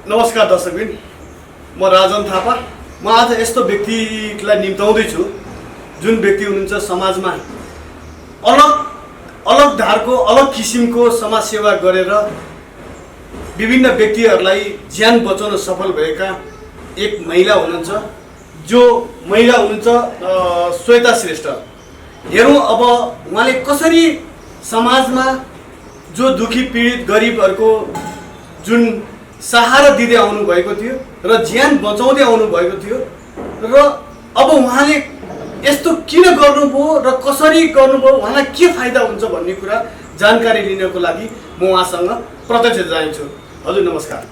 नमस्कार दर्शकबिन, म राजन थापा। म आज यस्तो व्यक्तिलाई निम्ताउँदैछु जुन व्यक्ति हुनुहुन्छ समाजमा अलग धारको अलग किसिमको समाजसेवा गरेर विभिन्न व्यक्तिहरूलाई ज्यान बचाउन सफल भएका एक महिला हुनुहुन्छ, जो महिला हुनुहुन्छ श्वेता श्रेष्ठ। हेरौँ अब उहाँले कसरी समाजमा जो दुखी पीडित गरिबहरूको जुन सहारा दिँदै आउनु भएको थियो र ज्यान बचाउँदै आउनु भएको थियो र अब उहाँले यस्तो किन गर्नुभयो र कसरी गर्नुभयो, उहाँलाई के फाइदा हुन्छ भन्ने कुरा जानकारी लिनको लागि म उहाँसँग प्रत्यक्ष जान्छु। हजुर नमस्कार।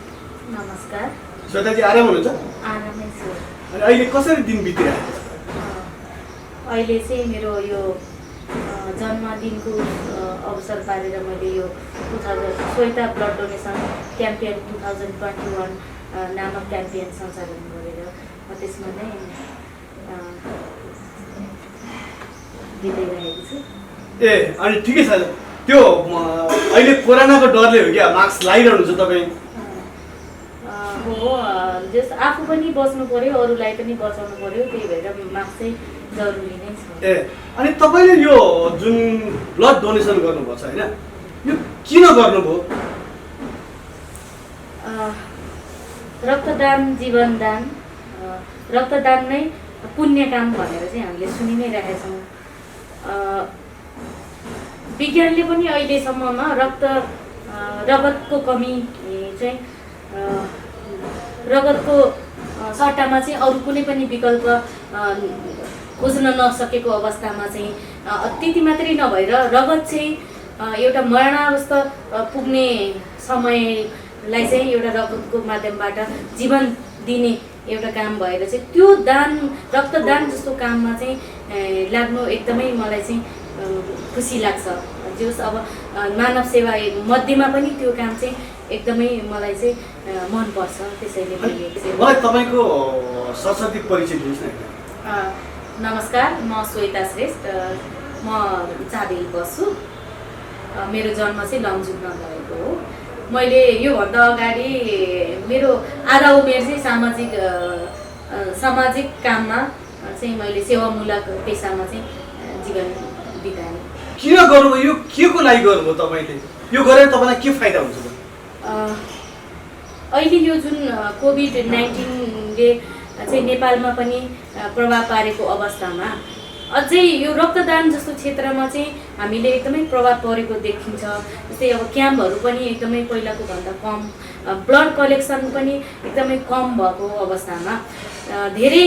नमस्कार। श्वेताजी आराम हुनुहुन्छ? आरामै छु। अनि अहिले कसरी दिन बितिरहेको छ? अहिले चाहिँ मेरो यो जन्मदिनको अवसर पारेर मैले यो 2000 श्वेता ब्लड डोनेसन क्याम्पेन 2021 नामक क्याम्पेन सञ्चालन गरेर त्यसमा नै बिताइरहेको छु। ए अनि ठिकै छ। त्यो अहिले कोरोनाको डरले हो क्या मास्क लगाइरहनुहुन्छ तपाईँ? हो, जस आफू पनि बच्नु पर्यो, अरूलाई पनि बचाउनु पर्यो, त्यही भएर मास्क चाहिँ जरुरी नै छ। ए अनि तपाईँले यो जुन ब्लड डोनेसन गर्नुभएको छ होइन, यो किन गर्नुभयो? रक्तदान जीवनदान, रक्तदान नै पुण्य काम भनेर चाहिँ हामीले सुनि नै रहेका छौँ। विज्ञानले पनि अहिलेसम्ममा रगतको कमी चाहिँ रगतको सट्टामा चाहिँ अरू कुनै पनि विकल्प खोज्न नसकेको अवस्थामा चाहिँ त्यति मात्रै नभएर रगत चाहिँ एउटा मरणावस्था पुग्ने समयलाई चाहिँ एउटा रगतको माध्यमबाट जीवन दिने एउटा काम भएर चाहिँ त्यो दान, रक्तदान जस्तो काममा चाहिँ लाग्नु एकदमै मलाई चाहिँ खुसी लाग्छ। जस अब मानव सेवा मध्येमा पनि त्यो काम चाहिँ एकदमै मलाई चाहिँ मनपर्छ। त्यसैले मलाई तपाईँको सरस्वती परिचय दिनुहोस् न। नमस्कार, म श्वेता श्रेष्ठ, म चाबेल बस्छु। मेरो जन्म चाहिँ लमजुङमा भएको हो। मैले योभन्दा अगाडि मेरो आधा उमेर चाहिँ सामाजिक काममा चाहिँ मैले सेवामूलक पेसामा चाहिँ जीवन बिताएँ। किन गर्नुभयो? यो के को लागि गर्नुभयो तपाईँले? यो गरेर तपाईँलाई के फाइदा हुन्छ? अहिले यो जुन कोभिड-19ले चाहिँ नेपालमा पनि प्रभाव पारेको अवस्थामा अझै यो रक्तदान जस्तो क्षेत्रमा चाहिँ हामीले एकदमै प्रभाव परेको देखिन्छ। जस्तै अब क्याम्पहरू पनि एकदमै पहिलाको भन्दा कम, ब्लड कलेक्सन पनि एकदमै कम भएको अवस्थामा धेरै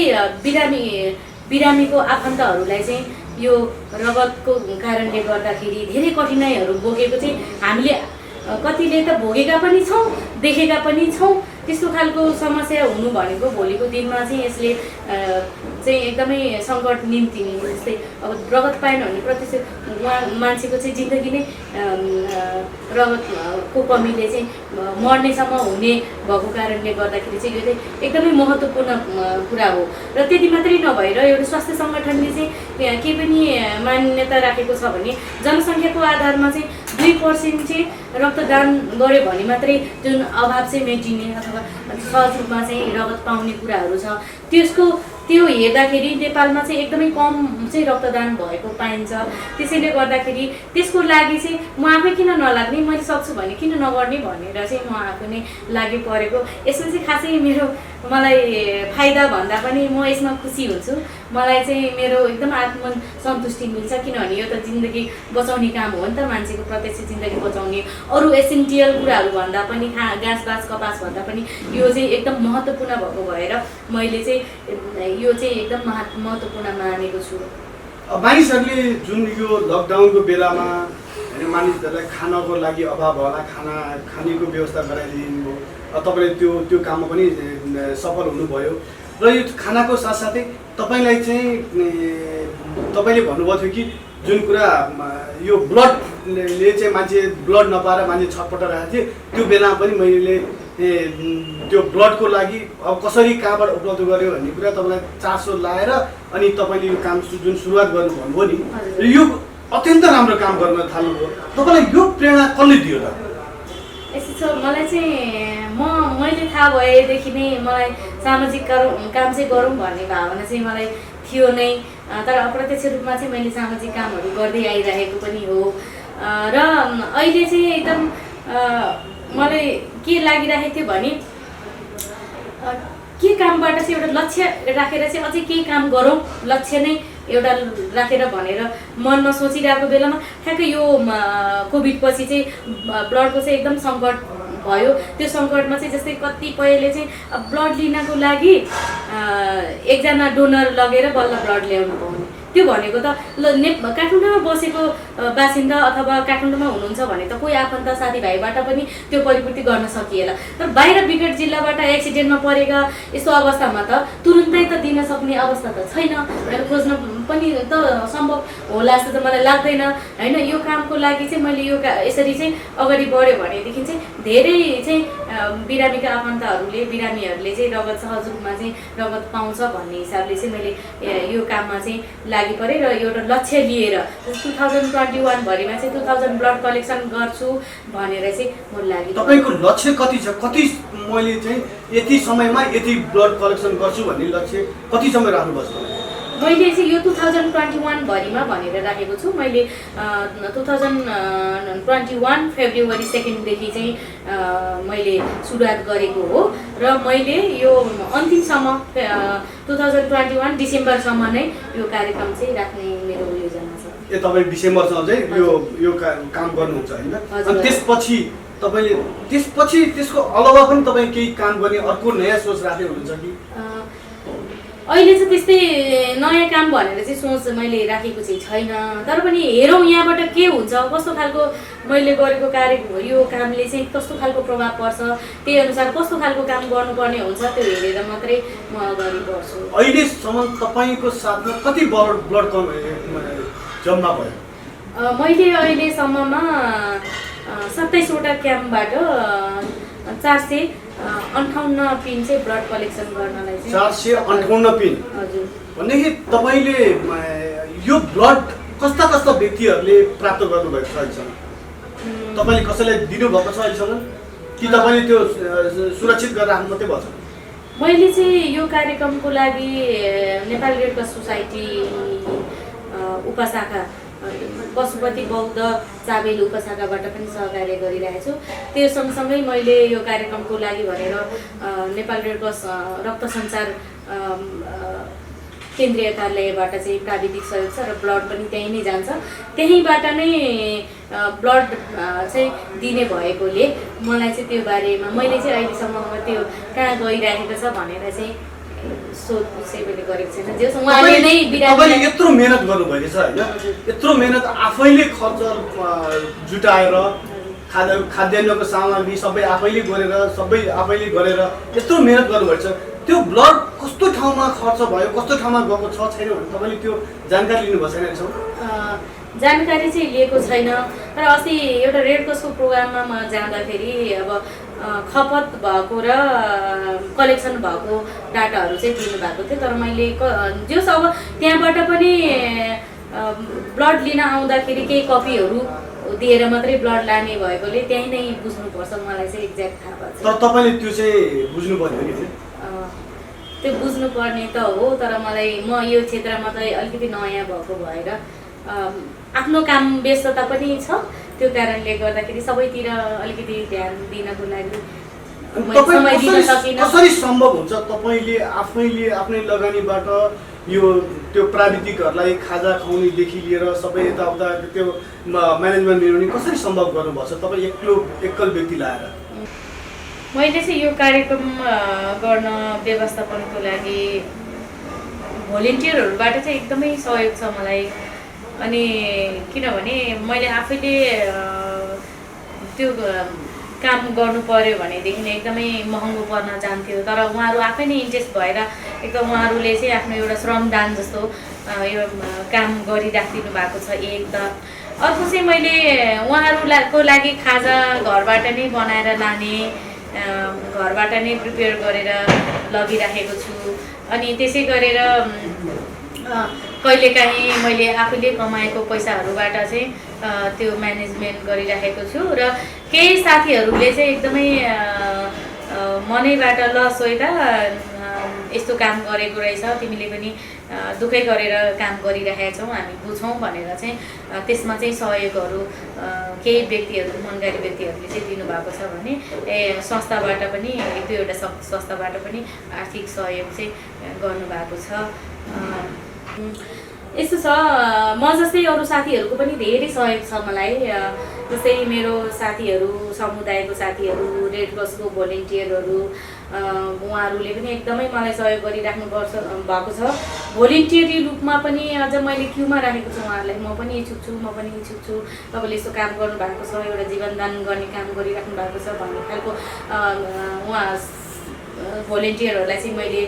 बिरामीको आफन्तहरूलाई चाहिँ यो रगतको कारणले गर्दाखेरि धेरै कठिनाइहरू भोगेको चाहिँ हामीले कतिले त भोगेका पनि छौँ, देखेका पनि छौँ। त्यस्तो खालको समस्या हुनु भनेको भोलिको दिनमा चाहिँ यसले चाहिँ एकदमै सङ्कट निम्तिने। जस्तै अब रगत पाएन भने प्रतिशत मान्छेको चाहिँ जिन्दगी नै रगतको कमीले चाहिँ मर्नेसम्म हुने भएको कारणले गर्दाखेरि चाहिँ यो चाहिँ एकदमै महत्त्वपूर्ण कुरा हो। र त्यति मात्रै नभएर एउटा स्वास्थ्य सङ्गठनले चाहिँ के पनि मान्यता राखेको छ भने जनसङ्ख्याको आधारमा चाहिँ 2% चाहिँ रक्तदान गऱ्यो भने मात्रै जुन अभाव चाहिँ मेटिने अथवा सहज रूपमा चाहिँ रगत पाउने कुराहरू छ, त्यो हेर्दाखेरि नेपालमा चाहिँ एकदमै कम चाहिँ रक्तदान भएको पाइन्छ। त्यसैले गर्दाखेरि त्यसको लागि चाहिँ म आफै किन नलाग्ने, मैले सक्छु भने किन नगर्ने भनेर चाहिँ म आफू नै लागि परेको। यसमा चाहिँ खासै मलाई फाइदा भन्दा पनि म यसमा खुसी हुन्छु। मलाई चाहिँ मेरो एकदम आत्मसन्तुष्टि मिल्छ, किनभने यो त जिन्दगी बचाउने काम हो नि त, मान्छेको प्रत्यक्ष जिन्दगी बचाउने। अरू एसेन्टियल कुराहरू भन्दा पनि घाँस बाँस कपास भन्दा पनि यो चाहिँ एकदम महत्त्वपूर्ण भएको भएर मैले चाहिँ यो चाहिँ एकदम महत्त्वपूर्ण मानेको छु। मानिसहरूले जुन यो लकडाउनको बेलामा मानिसहरूलाई खानको लागि अभाव होला, खानेको व्यवस्था गराइदिनु भयो, तपाईँले त्यो काममा पनि सफल हुनुभयो। र यो खानाको साथसाथै तपाईँलाई चाहिँ तपाईँले भन्नुभएको थियो कि जुन कुरा यो ब्लडले चाहिँ मान्छे ब्लड नपाएर मान्छे छटपटाइरहेको थिए, त्यो बेलामा पनि मैले त्यो ब्लडको लागि अब कसरी कहाँबाट उपलब्ध गर्यो भन्ने कुरा तपाईँलाई चासो लाएर अनि तपाईँले यो काम जुन सुरुवात गर्नु भन्नुभयो नि, यो अत्यन्त राम्रो काम गर्न थाल्नुभयो। तपाईँलाई यो प्रेरणा कसले दियो त? मलाई चाहिँ मैले थाहा भएदेखि नै मलाई सामाजिक काम चाहिँ गरौँ भन्ने भावना चाहिँ मलाई थियो नै। तर अप्रत्यक्ष रूपमा चाहिँ मैले सामाजिक कामहरू गर्दै आइरहेको पनि हो। र अहिले चाहिँ एकदम मलाई के लागिरहेको थियो भने के कामबाट चाहिँ एउटा लक्ष्य राखेर चाहिँ अझै केही काम गरौँ, लक्ष्य नै एउटा राखेर भनेर मनमा सोचिरहेको बेलामा ठ्याक्कै यो कोभिड पछि चाहिँ ब्लडको चाहिँ एकदम सङ्कट भयो। त्यो सङ्कटमा चाहिँ जस्तै कतिपयले चाहिँ ब्लड लिनको लागि एकजना डोनर लगेर बल्ल ब्लड ल्याउनु पाउने। त्यो भनेको त काठमाडौँमा बसेको बासिन्दा अथवा काठमाडौँमा हुनुहुन्छ भने त कोही आफन्त साथीभाइबाट पनि त्यो परिपूर्ति गर्न सकिएला। तर बाहिर विकट जिल्लाबाट एक्सिडेन्टमा परेका यस्तो अवस्थामा त तुरुन्तै त दिन सक्ने अवस्था त छैन, खोज्न पनि त सम्भव होला जस्तो त मलाई लाग्दैन होइन। यो कामको लागि चाहिँ मैले यो यसरी चाहिँ अगाडि बढ्यो भनेदेखि चाहिँ धेरै चाहिँ बिरामीका आफन्तहरूले बिरामीहरूले चाहिँ रगत सहज रूपमा चाहिँ रगत पाउँछ भन्ने हिसाबले चाहिँ मैले यो काममा चाहिँ लागि परेँ र एउटा लक्ष्य लिएर 2021 भरिमा चाहिँ 2000 ब्लड कलेक्सन गर्छु भनेर चाहिँ म लागि। तपाईँको लक्ष्य कति छ? कति मैले चाहिँ यति समयमा यति ब्लड कलेक्सन गर्छु भन्ने लक्ष्य कति समय राख्नुपर्छ? मैले चाहिँ यो 2021 भरिमा भनेर राखेको छु। मैले 2021 फेब्रुअरी 2देखि चाहिँ मैले सुरुवात गरेको हो र मैले यो अन्तिमसम्म 2021 डिसेम्बरसम्म नै यो कार्यक्रम चाहिँ राख्ने मेरो योजना छ। ए तपाईँ डिसेम्बरसम्म चाहिँ यो काम गर्नुहुन्छ होइन? अनि त्यसपछि तपाईँले त्यसको अलावा पनि तपाईँ केही काम गर्ने अर्को नयाँ सोच राख्दै हुनुहुन्छ कि? अहिले चाहिँ त्यस्तै नयाँ काम भनेर चाहिँ सोच मैले राखेको चाहिँ छैन। तर पनि हेरौँ यहाँबाट के हुन्छ, कस्तो खालको मैले गरेको कार्य यो कामले चाहिँ कस्तो खालको प्रभाव पर्छ, त्यही अनुसार कस्तो खालको काम गर्नुपर्ने हुन्छ त्यो हेरेर मात्रै म अगाडि बढ्छु। अहिलेसम्म तपाईँको साथमा कति ब्लड कम जम्मा भयो? मैले अहिलेसम्ममा 27वटा क्याम्पबाट 458 पिन चाहिँ ब्लड कलेक्सन गर्नलाई चाहिँ 458 पिन। हजुर। भनेदेखि तपाईँले यो ब्लड कस्ता कस्ता व्यक्तिहरूले प्राप्त गर्नुभएको छ अहिलेसम्म? तपाईँले कसैलाई दिनुभएको छ अहिलेसम्म कि तपाईँले त्यो सुरक्षित गरेर राख्नु मात्रै भएको छ? मैले चाहिँ यो कार्यक्रमको लागि नेपाल रेड क्रस सोसाइटी उपशाखा पशुपति बौद्ध चाबेल उपशाखाबाट पनि सहकार्य गरिरहेको छु। त्यो सँगसँगै मैले यो कार्यक्रमको लागि भनेर नेपाल रेड क्रस रक्त सञ्चार केन्द्रीय कार्यालयबाट चाहिँ प्राविधिक सहयोग छ र ब्लड पनि त्यहीँ नै जान्छ। त्यहीँबाट नै ब्लड चाहिँ दिने भएकोले मलाई चाहिँ त्यो बारेमा मैले चाहिँ अहिलेसम्म त्यो कहाँ गइरहेको छ भनेर चाहिँ सोच चाहिँ मैले गरेको छैन। उहाँले नै तपाईँले यत्रो मेहनत गर्नुभएको छ होइन? यत्रो मेहनत आफैले खर्च जुटाएर खाद्यान्नको सामग्री सबै आफैले गरेर यत्रो मेहनत गर्नुभएको छ। त्यो ब्लड कस्तो ठाउँमा खर्च भयो, कस्तो ठाउँमा गएको छ छैन भने तपाईँले त्यो जानकारी लिनुभएको छैन अहिलेसम्म? जानकारी चाहिँ लिएको छैन। तर अस्ति एउटा रेड क्रसको प्रोग्राममा म जाँदाखेरि अब खपत भएको र कलेक्सन भएको डाटाहरू चाहिँ दिनुभएको थियो। तर मैले जस अब त्यहाँबाट पनि ब्लड लिन आउँदाखेरि केही कपीहरू दिएर मात्रै ब्लड लाने भएकोले त्यहीँ नै बुझ्नुपर्छ। मलाई चाहिँ एक्ज्याक्ट थाहा भएको छ। तर तपाईँले त्यो चाहिँ बुझ्नु पर्यो नि? त्यो बुझ्नुपर्ने त हो, तर मलाई म यो क्षेत्रमा चाहिँ अलिकति नयाँ भएको भएर आफ्नो काम व्यस्तता पनि छ। त्यो कारणले गर्दाखेरि सबैतिर अलिकति ध्यान दिनको लागि समय दिन सकिनँ। कसरी सम्भव हुन्छ तपाईँले आफ्नै लगानीबाट यो त्यो प्राविधिकहरूलाई खाजा खुवाउनेदेखि लिएर सबै यताउता त्यो म्यानेजमेन्ट मिलाउने कसरी सम्भव गर्नुभएको छ तपाईँ एक्लै व्यक्ति लाएर? मैले चाहिँ यो कार्यक्रम गर्न व्यवस्थापनको लागि भोलिन्टियरहरूबाट चाहिँ एकदमै सहयोग छ मलाई। अनि किनभने मैले आफैले त्यो काम गर्नु पर्यो भनेदेखि एकदमै महँगो पर्न जान्थ्यो। तर उहाँहरू आफै नै इन्ट्रेस्ट भएर एकदम उहाँहरूले चाहिँ आफ्नो एउटा श्रमदान जस्तो यो काम गरिराखिदिनु भएको छ। एक त अर्को चाहिँ मैले उहाँहरूको लागि खाजा घरबाट नै बनाएर लाने, घरबाट नै प्रिपेयर गरेर लगिराखेको छु। अनि त्यसै गरेर कहिलेकाहीँ मैले आफूले कमाएको पैसाहरूबाट चाहिँ त्यो म्यानेजमेन्ट गरिराखेको छु र केही साथीहरूले चाहिँ एकदमै मनैबाट ल श्वेता यस्तो काम गरेको रहेछ तिमीले पनि दुःखै गरेर काम गरिरहेका छौ हामी बुझौँ भनेर चाहिँ त्यसमा चाहिँ सहयोगहरू केही व्यक्तिहरू मनकारी व्यक्तिहरूले चाहिँ दिनुभएको छ भने संस्थाबाट पनि एक दुईवटा संस्थाबाट पनि आर्थिक सहयोग चाहिँ गर्नुभएको छ। यस्तो छ म जस्तै अरू साथीहरूको पनि धेरै सहयोग छ मलाई। जस्तै मेरो साथीहरू समुदायको साथीहरू रेड क्रसको भोलिन्टियरहरू उहाँहरूले पनि एकदमै मलाई सहयोग गरिराख्नु भएको छ। भोलिन्टियरी रूपमा पनि अझ मैले क्युमा राखेको छु उहाँहरूलाई। म पनि इच्छुक छु तपाईँले यस्तो काम गर्नुभएको छ एउटा जीवनदान गर्ने काम गरिराख्नु भएको छ भन्ने खालको उहाँ भोलिन्टियरहरूलाई चाहिँ मैले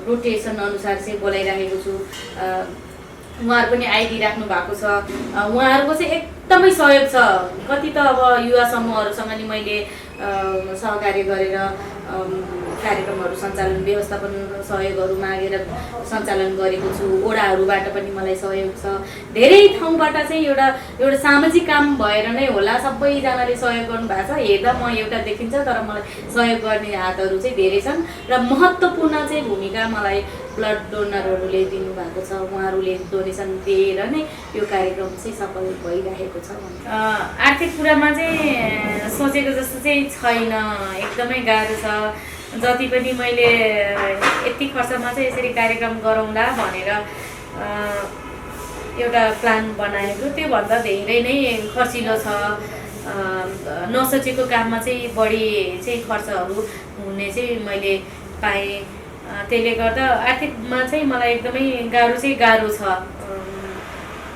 रोटेसन अनुसार चाहिँ बोलाइराखेको छु। उहाँहरू पनि आइदिइराख्नु भएको छ। उहाँहरूको चाहिँ एकदमै सहयोग छ। कति त अब युवा समूहहरूसँग नि मैले सहकार्य गरेर कार्यक्रमहरू सञ्चालन व्यवस्थापन सहयोगहरू मागेर सञ्चालन गरेको छु। ओडाहरूबाट पनि मलाई सहयोग छ। धेरै ठाउँबाट चाहिँ एउटा सामाजिक काम भएर नै होला सबैजनाले सहयोग गर्नुभएको छ। हेर्दा म एउटा देखिन्छ तर मलाई सहयोग गर्ने हातहरू चाहिँ धेरै छन् र महत्त्वपूर्ण चाहिँ भूमिका मलाई ब्लड डोनरहरूले दिनुभएको छ। उहाँहरूले डोनेसन दिएर नै यो कार्यक्रम चाहिँ सफल भइरहेको छ। आर्थिक कुरामा चाहिँ सोचेको जस्तो चाहिँ छैन, एकदमै गाह्रो छ। जति पनि मैले यति खर्चमा चाहिँ यसरी कार्यक्रम गरौँला भनेर एउटा प्लान बनाएको त्योभन्दा धेरै नै खर्चिलो छ। नसोचेको काममा चाहिँ बढी चाहिँ खर्चहरू हुने चाहिँ मैले पाएँ। त्यसले गर्दा आर्थिकमा चाहिँ मलाई एकदमै गाह्रो छ।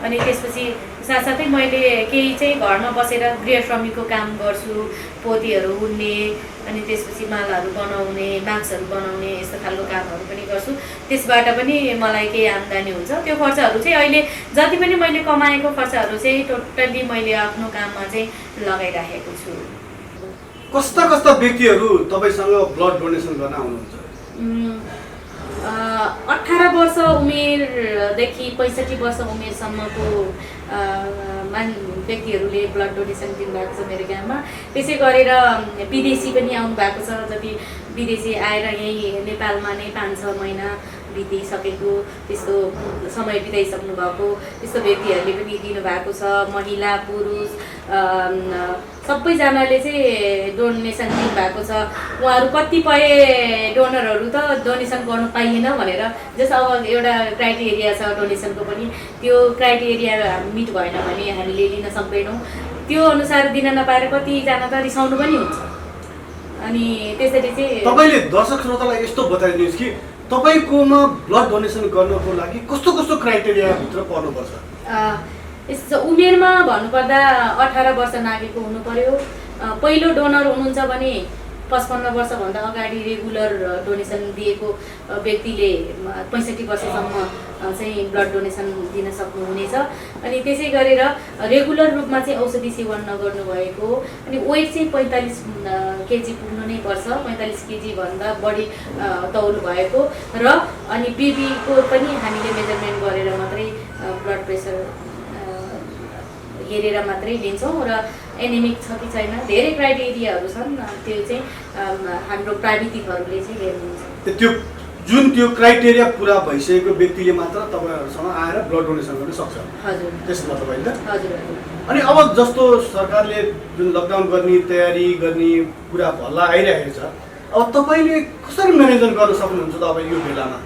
अनि त्यसपछि साथसाथै मैले केही चाहिँ घरमा बसेर गृह श्रमिकको काम गर्छु, पोतीहरू उन्ने अनि त्यसपछि मालाहरू बनाउने, मास्कहरू बनाउने यस्तो खालको कामहरू पनि गर्छु। त्यसबाट पनि मलाई केही आम्दानी हुन्छ। त्यो खर्चहरू चाहिँ अहिले जति पनि मैले कमाएको खर्चहरू चाहिँ टोटल्ली मैले आफ्नो काममा चाहिँ लगाइराखेको छु। कस्ता कस्ता व्यक्तिहरू तपाईँसँग ब्लड डोनेसन गर्न आउनुहुन्छ? 18 वर्ष उमेरदेखि 65 वर्ष उमेरसम्मको व्यक्तिहरूले ब्लड डोनेसन दिनुभएको छ मेरो गाउँमा। त्यसै गरेर विदेशी पनि आउनु भएको छ। जति विदेशी आएर यहीँ नेपालमा नै 5-6 महिना बितिसकेको त्यस्तो समय बिताइसक्नु भएको त्यस्तो व्यक्तिहरूले पनि दिनुभएको छ। महिला पुरुष सबैजनाले चाहिँ डोनेसन दिनुभएको छ। उहाँहरू कतिपय डोनरहरू त डोनेसन गर्नु पाइएन भनेर जस अब एउटा क्राइटेरिया छ डोनेसनको पनि, त्यो क्राइटेरिया मिट भएन भने हामीले लिन सक्दैनौँ। त्यो अनुसार दिन नपाएर कतिजना त रिसाउनु पनि हुन्छ। अनि त्यसरी चाहिँ तपाईँले दर्शक श्रोतालाई यस्तो बताइदिनुहोस् कि तपाईँकोमा ब्लड डोनेसन गर्नको लागि कस्तो कस्तो क्राइटेरियाभित्र पर्नुपर्छ? यस्तो उमेरमा भन्नुपर्दा 18 वर्ष नागेको हुनु पर्यो। पहिलो डोनर हुनुहुन्छ भने 55 वर्षभन्दा अगाडि रेगुलर डोनेसन दिएको व्यक्तिले 65 वर्षसम्म चाहिँ ब्लड डोनेसन दिन सक्नुहुनेछ। अनि त्यसै गरेर रेगुलर रूपमा चाहिँ औषधि सेवन नगर्नु भएको, अनि वेट चाहिँ 45 केजी पुग्नु नै पर्छ। 45 केजी भन्दा बढी तौल भएको र अनि बिपीको पनि हामीले मेजरमेन्ट गरेर मात्रै ब्लड प्रेसर हेरेर मात्रै लिन्छौँ र एनिमिक छ कि छैन धेरै क्राइटेरियाहरू छन्। त्यो चाहिँ हाम्रो प्राविधिकहरूले चाहिँ हेर्नुहुन्छ। त्यो क्राइटेरिया पुरा भइसकेको व्यक्तिले मात्र तपाईँहरूसँग आएर ब्लड डोनेसन गर्न सक्छ? हजुर। त्यसमा तपाईँले हजुर। अनि अब जस्तो सरकारले जुन लकडाउन गर्ने तयारी गर्ने कुरा भल्ला आइरहेको छ, अब तपाईँले कसरी म्यानेजमेन्ट गर्न सक्नुहुन्छ त अब यो बेलामा?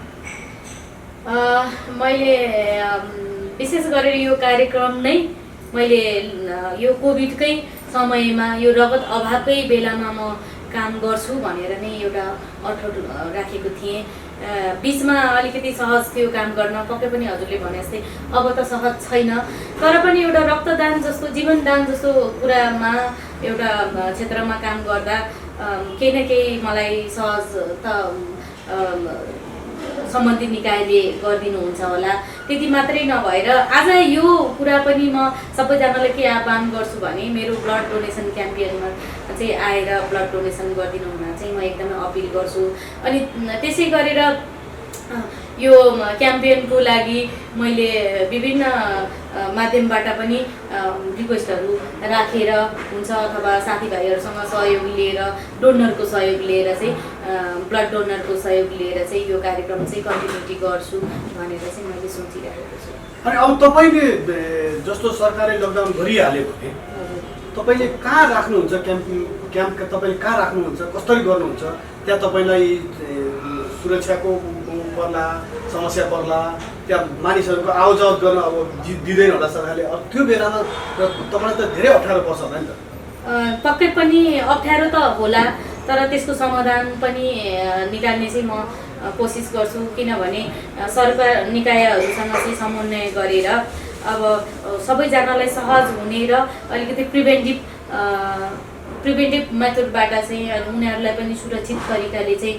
मैले विशेष गरेर यो कार्यक्रम नै मैले यो कोभिडकै समयमा यो रगत अभावकै बेलामा म काम गर्छु भनेर नै एउटा अठोट राखेको थिएँ। बिचमा अलिकति सहज थियो काम गर्न, पक्कै पनि हजुरले भने जस्तै अब त सहज छैन। तर पनि एउटा रक्तदान जस्तो जीवनदान जस्तो कुरामा एउटा क्षेत्रमा काम गर्दा केही न केही मलाई सहज त सम्बन्धित निकायले गरिदिनुहुन्छ होला। त्यति मात्रै नभएर आज यो कुरा पनि म सबैजनालाई के आह्वान गर्छु भने मेरो ब्लड डोनेसन क्याम्पेनमा चाहिँ आएर ब्लड डोनेसन गरिदिनु हुन चाहिँ म एकदमै अपिल गर्छु। अनि त्यसै गरेर यो क्याम्पेनको लागि मैले विभिन्न माध्यमबाट पनि रिक्वेस्टहरू राखेर हुन्छ अथवा साथीभाइहरूसँग सहयोग लिएर डोनरको सहयोग लिएर चाहिँ ब्लड डोनरको सहयोग लिएर चाहिँ यो कार्यक्रम चाहिँ कन्टिन्युटी गर्छु भनेर चाहिँ मैले सोचिरहेको छु। अनि अब तपाईँले जस्तो सरकारले लकडाउन गरिहाल्यो भने तपाईँले कहाँ राख्नुहुन्छ क्याम्प तपाईँले कहाँ राख्नुहुन्छ, कसरी गर्नुहुन्छ? त्यहाँ तपाईँलाई सुरक्षाको पर्ला, समस्या पर्ला, त्यहाँ मानिसहरूको आवजावत गर्न अब दिँदैन होला सरकारले। अब त्यो बेलामा तपाईँलाई त धेरै अप्ठ्यारो पर्छ होला नि त? पक्कै पनि अप्ठ्यारो त होला, तर त्यसको समाधान पनि निकाल्ने चाहिँ म कोसिस गर्छु। किनभने सरकार निकायहरूसँग चाहिँ समन्वय गरेर अब सबैजनालाई सहज हुने र अलिकति प्रिभेन्टिभ मेथडबाट चाहिँ उनीहरूलाई पनि सुरक्षित तरिकाले चाहिँ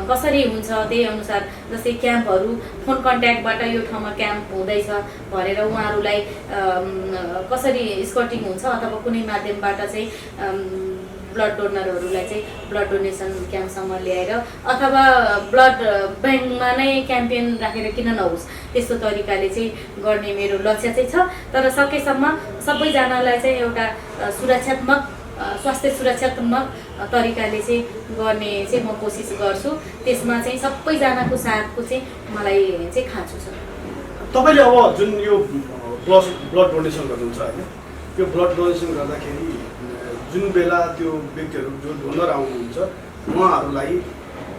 कसरी हुन्छ त्यही अनुसार, जस्तै क्याम्पहरू फोन कन्ट्याक्टबाट यो ठाउँमा क्याम्प हुँदैछ भनेर उहाँहरूलाई कसरी स्कटिङ हुन्छ अथवा कुनै माध्यमबाट चाहिँ ब्लड डोनरहरूलाई चाहिँ ब्लड डोनेसन क्याम्पसम्म ल्याएर अथवा ब्लड ब्याङ्कमा नै क्याम्पेन राखेर किन नहोस् त्यस्तो तरिकाले चाहिँ गर्ने मेरो लक्ष्य चाहिँ छ। तर सकेसम्म सबैजनालाई चाहिँ एउटा स्वास्थ्य सुरक्षात्मक तरिकाले चाहिँ गर्ने चाहिँ म कोसिस गर्छु। त्यसमा चाहिँ सबैजनाको साथको चाहिँ मलाई चाहिँ खाँचो छ। तपाईँले अब जुन यो ब्लड डोनेसन गर्नुहुन्छ होइन, यो ब्लड डोनेसन गर्दाखेरि जुन बेला त्यो व्यक्तिहरू जो डोनर आउनुहुन्छ उहाँहरूलाई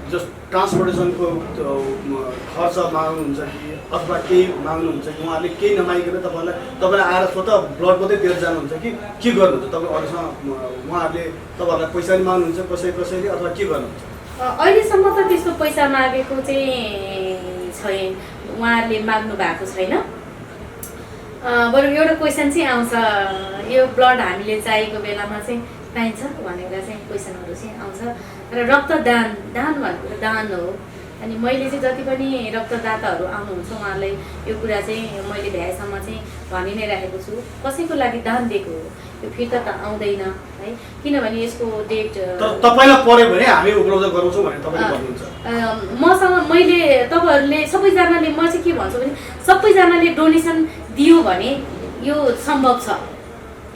जस्ट ट्रान्सपोर्टेसनको खर्च माग्नुहुन्छ कि अथवा केही माग्नुहुन्छ कि उहाँहरूले केही नमागिकन तपाईँलाई आएर स्वतः ब्लड मात्रै दिएर जानुहुन्छ कि के गर्नुहुन्छ? तपाईँ अरूसँग उहाँहरूले तपाईँहरूलाई पैसा नि माग्नुहुन्छ कसैले अथवा के गर्नुहुन्छ? अहिलेसम्म त त्यस्तो पैसा मागेको चाहिँ छैन, उहाँहरूले माग्नु भएको छैन। बरु एउटा क्वेसन चाहिँ आउँछ, यो ब्लड हामीले चाहिएको बेलामा चाहिँ पाइन्छ भनेर चाहिँ क्वेसनहरू चाहिँ आउँछ। र रक्तदान भनेको दान हो। अनि मैले चाहिँ जति पनि रक्तदाताहरू आउनुहुन्छ उहाँहरूलाई यो कुरा चाहिँ मैले भ्याएसम्म चाहिँ भनि नै राखेको छु, कसैको लागि दान दिएको हो, यो फिर्ता त आउँदैन है। किनभने यसको डेट तपाईँलाई पर्यो भने हामी उपलब्ध गराउँछौँ भने तपाईँले भन्नुहुन्छ। मसँग मैले तपाईँहरूले सबैजनाले, म चाहिँ के भन्छु भने सबैजनाले डोनेसन दियो भने यो सम्भव छ।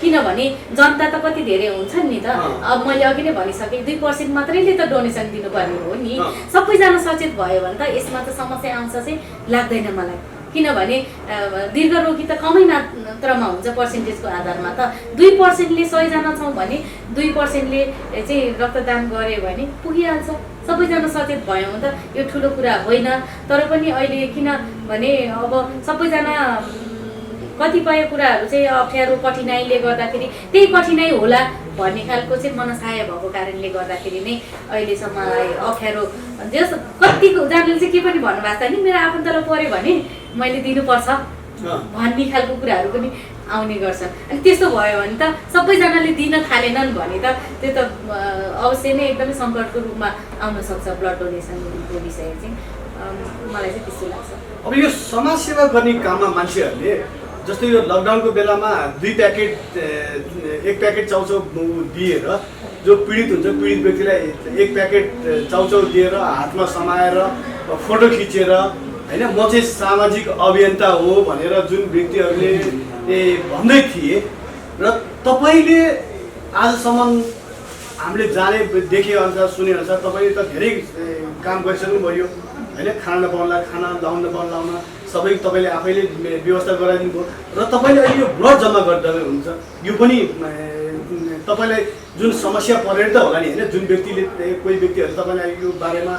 किनभने जनता त कति धेरै हुन्छन् नि त। अब मैले अघि नै भनिसकेँ 2% मात्रैले त डोनेसन दिनुपर्ने हो नि। सबैजना सचेत भयो भने त यसमा त समस्या आउँछ चाहिँ लाग्दैन मलाई। किनभने दीर्घ रोगी त कमै मात्रामा हुन्छ पर्सेन्टेजको आधारमा त। 2%ले 100जना छौँ भने 2%ले चाहिँ रक्तदान गऱ्यो भने पुगिहाल्छ। सबैजना सचेत भयो भने त यो ठुलो कुरा होइन। तर पनि अहिले किनभने अब सबैजना कतिपय कुराहरू चाहिँ अप्ठ्यारो कठिनाइले गर्दाखेरि त्यही कठिनाइ होला भन्ने खालको चाहिँ मनसाय भएको कारणले गर्दाखेरि नै अहिलेसम्म अप्ठ्यारो जस कतिजनाले चाहिँ के पनि भन्नुभएको छ नि, मेरो आफन्तलाई पर्यो भने मैले दिनुपर्छ भन्ने खालको कुराहरू पनि आउने गर्छन्। अनि त्यस्तो भयो भने त सबैजनाले दिन थालेनन् भने त त्यो त अवश्य नै एकदमै सङ्कटको रूपमा आउन सक्छ ब्लड डोनेसनको विषय चाहिँ। मलाई चाहिँ त्यस्तो लाग्छ। अब यो समाजसेवा गर्ने काममा मान्छेहरूले जस्तै यो लकडाउनको बेलामा 1 प्याकेट चाउचाउ दिएर जो पीडित हुन्छ पीडित व्यक्तिलाई 1 प्याकेट चाउचाउ दिएर हातमा समाएर फोटो खिचेर होइन म चाहिँ सामाजिक अभियन्ता हो भनेर जुन व्यक्तिहरूले भन्दै थिए र तपाईँले आजसम्म हामीले जाने देखे अनुसार सुने अनुसार तपाईँले त धेरै काम गरिसक्नुभयो होइन। खाना नपाउनलाई खाना, लाउन नपाउन लाउन सबै तपाईँले आफैले व्यवस्था गराइदिनु भयो र तपाईँले अहिले यो ब्लड जम्मा गर्दै हुनुहुन्छ। यो पनि तपाईँलाई जुन समस्या परेर त होला नि होइन, जुन व्यक्तिले कोही व्यक्तिहरू तपाईँलाई यो बारेमा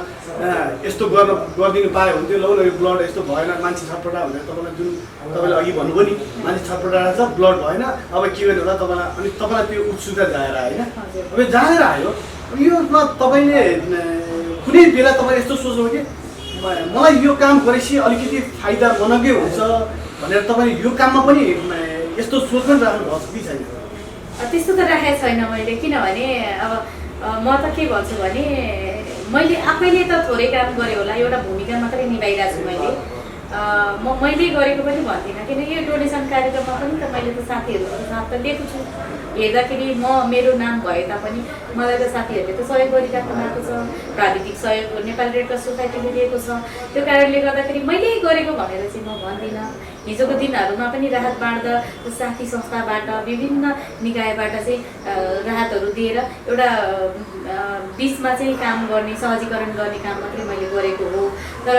यस्तो गरिदिनु पायो भने त्यो लौ न यो ब्लड यस्तो भएन मान्छे छटपटा भनेर तपाईँलाई जुन तपाईँले अघि भन्नुभयो नि मान्छे छटपटा छ ब्लड भएन अब के गर्नु होला तपाईँलाई, अनि तपाईँलाई त्यो उत्सुकता जाएर होइन। अब यो जानेर आयो योमा तपाईँले कुनै बेला तपाईँ यस्तो सोच्नु कि मलाई यो काम गरेपछि अलिकति फाइदा मनकै हुन्छ भनेर तपाईँले यो काममा पनि यस्तो सोच पनि राख्नु भएको छ कि छैन? त्यस्तो त राखेको छैन मैले। किनभने अब म त के भन्छु भने मैले आफैले त थोरै काम गरेँ होला, एउटा भूमिका मात्रै निभाइरहेको छु मैले। मैले गरेको पनि भन्दिनँ, किनकि यो डोनेसन कार्यक्रममा पनि त मैले त साथीहरूको साथ त लिएको छु। हेर्दाखेरि मेरो नाम भए तापनि मलाई त साथीहरूले त सहयोग गरिराख्नु भएको छ, प्राविधिक सहयोग नेपाल रेड क्रस सोसाइटीले दिएको छ। त्यो कारणले गर्दाखेरि मैले गरेको भनेर चाहिँ म भन्दिनँ। हिजोको दिनहरूमा पनि राहत बाँड्दा साथी संस्थाबाट विभिन्न निकायबाट चाहिँ राहतहरू दिएर एउटा बिचमा चाहिँ काम गर्ने, सहजीकरण गर्ने काम मात्रै मैले गरेको हो। तर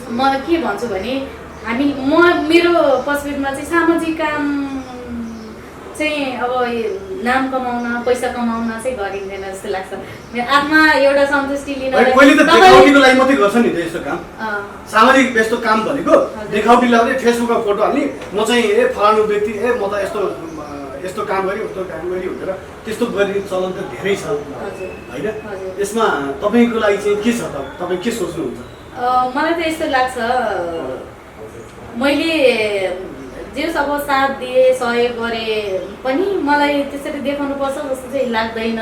म के भन्छु भने मेरो पर्सपेक्टिभमा चाहिँ सामाजिक काम चाहिँ अब नाम कमाउन, पैसा कमाउन चाहिँ गरिँदैन जस्तो लाग्छ। मेरो आत्मा एउटा सन्तुष्टि लिन कहिले त देखाउटीको लागि मात्रै गर्छ नि त यस्तो काम। सामाजिक यस्तो काम भनेको देखाउटी लगाउने, फेसबुकमा फोटो हाल्ने, म चाहिँ फलानु व्यक्ति म त यस्तो काम गरेँ उस्तो काम गरेँ भनेर त्यस्तो गर्ने चलन त धेरै छ होइन। यसमा तपाईँको लागि चाहिँ के छ त, तपाईँ के सोच्नुहुन्छ? मलाई त यस्तो लाग्छ, मैले जे सब साथ दिए, सहयोग गरेँ पनि मलाई त्यसरी देखाउनु पर्छ जस्तो चाहिँ लाग्दैन।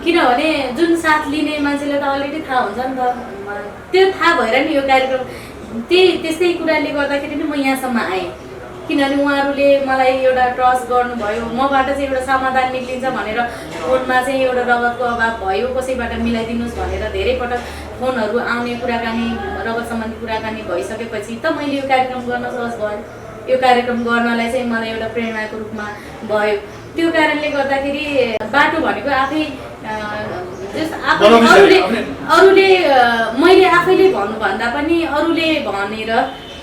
किनभने जुन साथ लिने मान्छेले त अलरेडी थाहा हुन्छ नि त, त्यो थाहा भएर नि यो कार्यक्रम त्यस्तै कुराले गर्दाखेरि नि म यहाँसम्म आएँ। किनभने उहाँहरूले मलाई एउटा ट्रस्ट गर्नुभयो, मबाट चाहिँ एउटा समाधान निक्लिन्छ भनेर फोनमा चाहिँ एउटा रगतको अभाव भयो, कसैबाट मिलाइदिनुहोस् भनेर धेरै पटक फोनहरू आउने, कुराकानी रगत सम्बन्धी कुराकानी भइसकेपछि त मैले यो कार्यक्रम गर्न सहज भयो। यो कार्यक्रम गर्नलाई चाहिँ मलाई एउटा प्रेरणाको रूपमा भयो। त्यो कारणले गर्दाखेरि बाटो भनेको आफै अरूले मैले आफैले भन्नुभन्दा पनि अरूले भनेर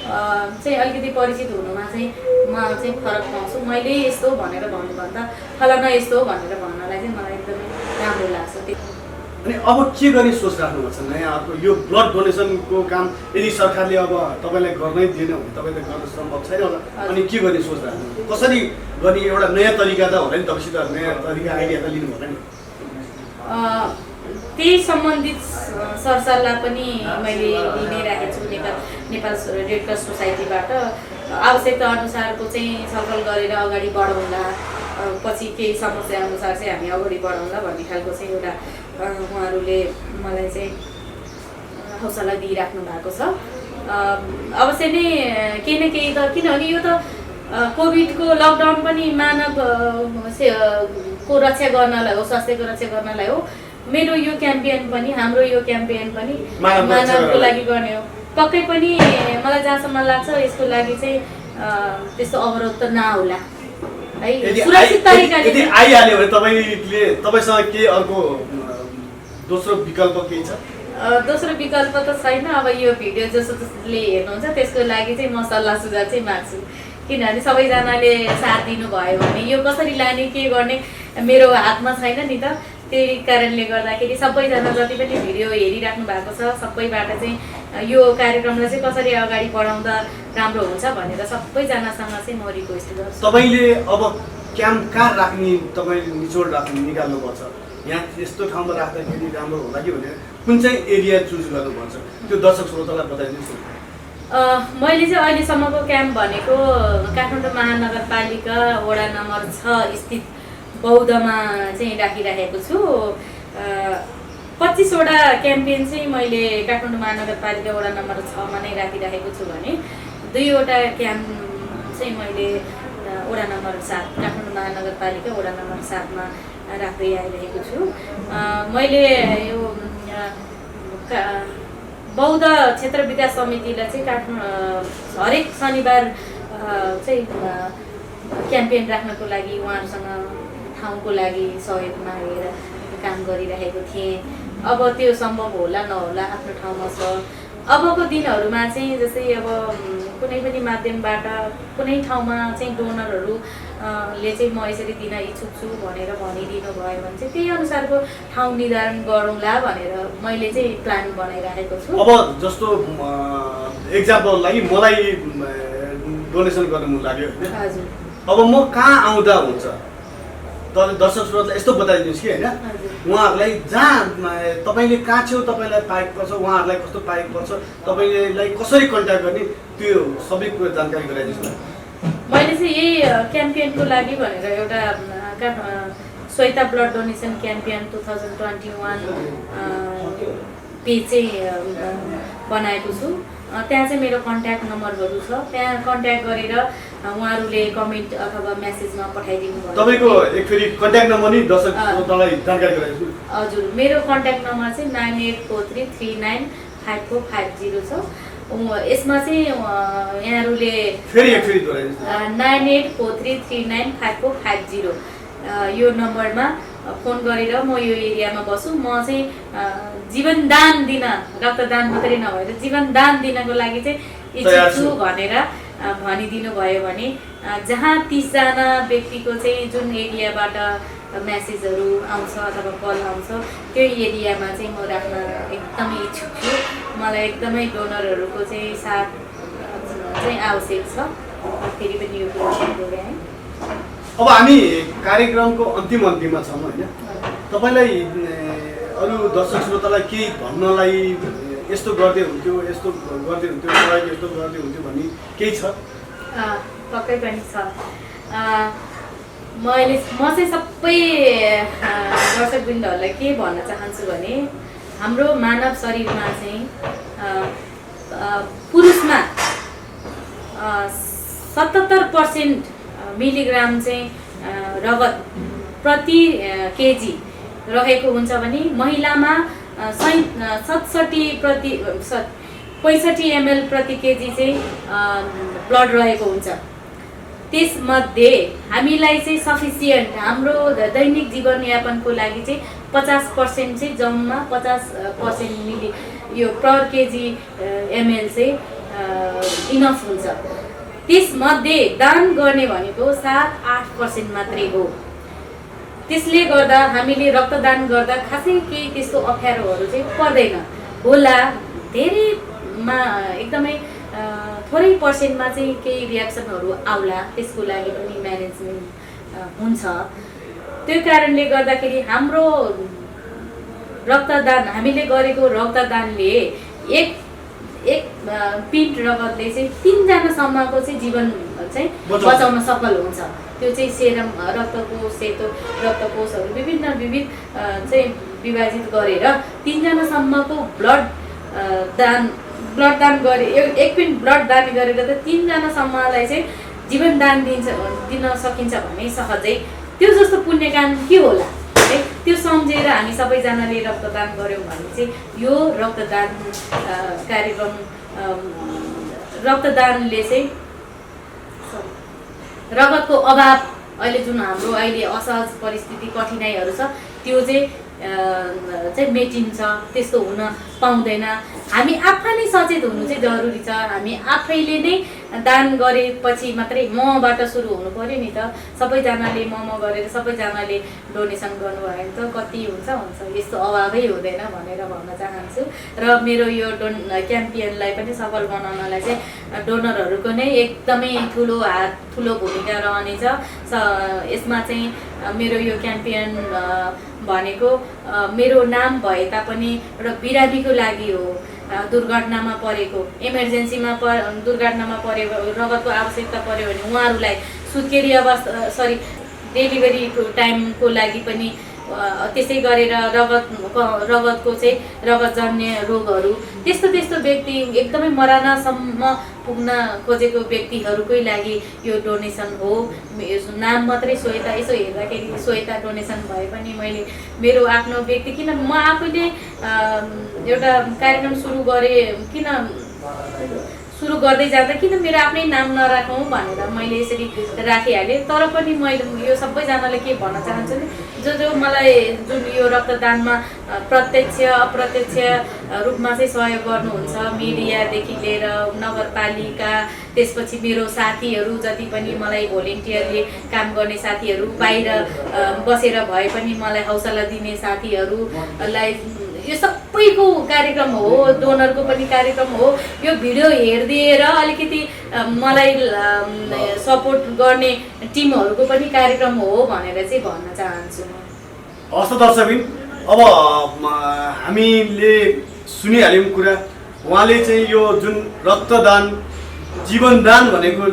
चाहिँ अलिकति परिचित हुनुमा चाहिँ म चाहिँ फरक पाउँछु। मैले यस्तो भनेर भन्नुभन्दा फलाना यस्तो भनेर भन्नलाई चाहिँ मलाई एकदमै राम्रो लाग्छ। अनि अब के गर्ने सोच राख्नुभएको छ नयाँ अर्को यो ब्लड डोनेसनको काम? यदि सरकारले अब तपाईँलाई गर्नै दिएन भने तपाईँले गर्न सम्भव छैन होला, अनि के गर्ने सोच राख्नु? कसरी गर्ने एउटा नयाँ तरिका त होला नि, तपाईँसित नयाँ तरिका आइडिया त लिनु होला नि। त्यही सम्बन्धित सरसल्लाह पनि मैले लिइ नै राखेको छु। नेपाल रेड क्रस सोसाइटीबाट आवश्यकता अनुसारको चाहिँ छलफल गरेर अगाडि बढाउँला, पछि केही समस्या अनुसार चाहिँ हामी अगाडि बढाउँला भन्ने खालको चाहिँ एउटा उहाँहरूले मलाई चाहिँ हौसला दिइराख्नु भएको छ। अवश्य नै केही न केही त, किनभने यो त कोभिडको लकडाउन पनि मानव को रक्षा गर्नलाई हो, स्वास्थ्यको रक्षा गर्नलाई हो। मेरो यो क्याम्पेन पनि, हाम्रो यो क्याम्पेन पनि मानवको लागि गर्ने हो। पक्कै पनि मलाई जहाँसम्म लाग्छ यसको लागि चाहिँ त्यस्तो अवरोध त नहोला है, सुरक्षित तरिकाले। यदि आइहाल्यो भने तपाईँसँग के अर्को दोस्रो विकल्प केही छ? दोस्रो विकल्प त छैन। अब यो भिडियो जसले हेर्नुहुन्छ त्यसको लागि चाहिँ म सल्लाह सुझाव चाहिँ माग्छु। किनभने सबैजनाले साथ दिनुभयो भने यो कसरी लाने, के गर्ने मेरो हातमा छैन नि त। त्यही कारणले गर्दाखेरि सबैजना जति पनि भिडियो हेरिराख्नु भएको छ सबैबाट चाहिँ यो कार्यक्रमलाई चाहिँ कसरी अगाडि बढाउँदा राम्रो हुन्छ भनेर सबैजनासँग चाहिँ म रिक्वेस्ट गर्छु। तपाईँले अब क्याम्प कहाँ राख्ने तपाईँले निचोड राख्ने निकाल्नुपर्छ, यहाँ यस्तो ठाउँमा राख्दाखेरि राम्रो होला कि भनेर कुन चाहिँ एरिया चुज गर्नुपर्छ, त्यो दर्शक श्रोतालाई बताइदिनुहोस् न। मैले चाहिँ अहिलेसम्मको क्याम्प भनेको काठमाडौँ महानगरपालिका वडा नम्बर 6 स्थित बौद्धमा चाहिँ राखिराखेको छु। 25वटा क्याम्पेन चाहिँ मैले काठमाडौँ महानगरपालिका वडा नम्बर 6मा नै राखिराखेको छु भने 2वटा क्याम्प चाहिँ मैले वडा नम्बर 7 काठमाडौँ महानगरपालिका वडा नम्बर 7मा राख्दै आइरहेको छु। मैले यो बौद्ध क्षेत्र विकास समितिलाई चाहिँ हरेक शनिबार चाहिँ क्याम्पेन राख्नको लागि उहाँहरूसँग ठाउँको लागि सहयोग मागेर काम गरिरहेको थिएँ। अब त्यो सम्भव होला नहोला आफ्नो ठाउँमा छ। अबको दिनहरूमा चाहिँ जस्तै अब कुनै पनि माध्यमबाट कुनै ठाउँमा चाहिँ डोनरहरू ले चाहिँ म यसरी दिन इच्छुक छु भनेर भनिदिनु भयो भने चाहिँ त्यही अनुसारको ठाउँ निर्धारण गरौँला भनेर मैले चाहिँ प्लान बनाइराखेको छु। अब जस्तो एक्जाम्पल लागि मलाई डोनेसन गर्न मन लाग्यो होइन, हजुर, अब म कहाँ आउँदा हुन्छ दर्शक श्रोतालाई यस्तो बताइदिनुहोस् कि होइन, उहाँहरूलाई जहाँ तपाईँले कहाँ छेउ तपाईँलाई पाएको पर्छ, उहाँहरूलाई कस्तो पाएको पर्छ, तपाईँलाई कसरी कन्ट्याक्ट गर्ने, त्यो सबै कुरा जानकारी गराइदिनुहोस् न। मैले चाहिँ यही क्याम्पेनको लागि भनेर एउटा Shweta blood donation campaign 2021 page चाहिँ बनाएको छु। त्यहाँ चाहिँ मेरो कन्ट्याक्ट नम्बरहरू छ, त्यहाँ कन्ट्याक्ट गरेर उहाँहरूले कमेन्ट अथवा मेसेजमा पठाइदिनु भयो। तपाईँको एक फेरि कन्ट्याक्ट नम्बर नि दर्शक श्रोतालाई जानकारी गराइदिनु। हजुर, मेरो कन्ट्याक्ट नम्बर चाहिँ 9843395450 छ। यसमा चाहिँ यहाँहरूले फेरि एक फेरि दोहोऱ्याइदिनु। 9843395450 यो नम्बरमा फोन गरेर म यो एरियामा बस्छु, म चाहिँ जीवनदान दिन, रक्तदान मात्रै नभएर जीवनदान दिनको लागि चाहिँ इच्छुक छु भनेर भनिदिनु भयो भने जहाँ 30 जना व्यक्तिको चाहिँ जुन एरियाबाट मेसेजहरू आउँछ अथवा कल आउँछ त्यो एरियामा चाहिँ म राख्न एकदमै इच्छुक छु। मलाई एकदमै डोनरहरूको चाहिँ साथ चाहिँ आवश्यक छ। फेरि पनि यो कुरा दोहोऱ्याएँ। अब हामी कार्यक्रमको अन्तिममा छौँ होइन, तपाईँलाई अरू दर्शक श्रोतालाई केही भन्नलाई यस्तो गर्दै हुन्थ्यो, यस्तो गर्दै हुन्थ्यो, तपाईँले यस्तो गर्दै हुन्थ्यो भन्ने केही छ? पक्कै पनि छ। म चाहिँ सबै दर्शकवृन्दहरूलाई के भन्न चाहन्छु भने हाम्रो मानव शरीरमा चाहिँ पुरुषमा 77% मिलिग्राम चाहिँ रगत प्रति केजी रहेको हुन्छ भने महिलामा 65 ml प्रति केजी चाहिँ ब्लड रहेको हुन्छ। त्यसमध्ये हामीलाई चाहिँ सफिसियन्ट हाम्रो दैनिक जीवनयापनको लागि चाहिँ 50% चाहिँ जम्मा 50% मिली यो पर केजी एमएल चाहिँ इनफ हुन्छ। त्यसमध्ये दान गर्ने भनेको 7-8% मात्रै हो। त्यसले गर्दा हामीले रक्तदान गर्दा खासै केही त्यस्तो अप्ठ्यारोहरू चाहिँ पर्दैन होला। धेरैमा एकदमै थोरै पर्सेन्टमा चाहिँ केही रियाक्सनहरू आउला, त्यसको लागि पनि म्यानेजमेन्ट हुन्छ। त्यो कारणले गर्दाखेरि हाम्रो रक्तदान, हामीले गरेको रक्तदानले एक पिन्ट रगतले चाहिँ 3 जनासम्मको चाहिँ जीवन चाहिँ बचाउन सफल हुन्छ। त्यो चाहिँ सेरम, रक्तकोष, सेतो रक्तकोषहरू विविध चाहिँ विभाजित गरेर 3 जनासम्मको ब्लड दान गरे, एक पिन्ट ब्लड दान गरेर त 3 जनासम्मलाई चाहिँ जीवन दान दिन सकिन्छ भने सहजै त्यो जस्तो पुण्य काम के होला है। त्यो सम्झेर हामी सबैजनाले रक्तदान गऱ्यौँ भने चाहिँ यो रक्तदान कार्यक्रम, रक्तदानले चाहिँ रगतको अभाव, अहिले जुन हाम्रो अहिले असहज परिस्थिति, कठिनाइहरू छ त्यो चाहिँ मेटिन्छ। त्यस्तो हुन पाउँदैन। हामी आफै नै सचेत हुनु चाहिँ जरुरी छ। हामी आफैले नै दान गरेपछि मात्रै मबाट सुरु हुनु पर्यो नि त। सबैजनाले गरेर सबैजनाले डोनेसन गर्नुभयो भने त कति हुन्छ। यस्तो अभावै हुँदैन भनेर भन्न चाहन्छु। र मेरो यो क्याम्पियनलाई पनि सफल बनाउनलाई चाहिँ डोनरहरूको नै एकदमै ठुलो भूमिका रहनेछ। यसमा चाहिँ मेरो यो क्याम्पियन भनेको मेरो नाम भए तापनि एउटा बिरामीको लागि हो। दुर्घटनामा परेको, इमर्जेन्सीमा दुर्घटनामा परेको, रगतको आवश्यकता पर्यो भने उहाँहरूलाई सुत्केरी अवस्था डेलिभरीको टाइमको लागि पनि त्यसै गरेर रगतको चाहिँ रगतजन्य रोगहरू, त्यस्तो व्यक्ति एकदमै मरनसम्म पुग्न खोजेको व्यक्तिहरूकै लागि यो डोनेसन हो। नाम मात्रै श्वेता, यसो हेर्दाखेरि श्वेता डोनेसन भए पनि मैले मेरो आफ्नो व्यक्ति, किन म आफैले एउटा कार्यक्रम सुरु गर्दै जाँदा किन मेरो आफ्नै नाम नराखौँ भनेर मैले यसरी राखिहालेँ। तर पनि मैले यो सबैजनाले के भन्न चाहन्छु नि, जो मलाई जुन यो रक्तदानमा प्रत्यक्ष अप्रत्यक्ष रूपमा चाहिँ सहयोग गर्नुहुन्छ, मिडियादेखि लिएर नगरपालिका, त्यसपछि मेरो साथीहरू जति पनि मलाई भोलिन्टियरले काम गर्ने साथीहरू, बाहिर बसेर भए पनि मलाई हौसला दिने साथीहरूलाई, यो सबैको कार्यक्रम हो। डोनरको पनि कार्यक्रम हो। यो भिडियो हेरिदिएर अलिकति मलाई सपोर्ट गर्ने टिमहरूको पनि कार्यक्रम हो भनेर चाहिँ भन्न चाहन्छु। हस्त दर्शकबिन, अब हामीले सुनिहाल्यौँ कुरा। उहाँले चाहिँ यो जुन रक्तदान, जीवनदान भनेको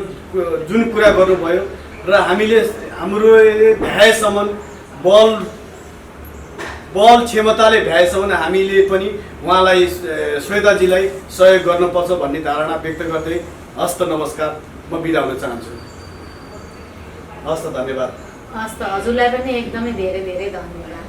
जुन कुरा गर्नुभयो र हामीले हाम्रो भ्याएसम्म बल बल क्षमताले भ्याएछ भने हामीले पनि उहाँलाई श्वेताजीलाई सहयोग गर्नुपर्छ भन्ने धारणा व्यक्त गर्दै हस्त नमस्कार म बिदा हुन चाहन्छु। हस्त धन्यवाद। हस् त हजुरलाई पनि एकदमै धेरै धेरै धन्यवाद।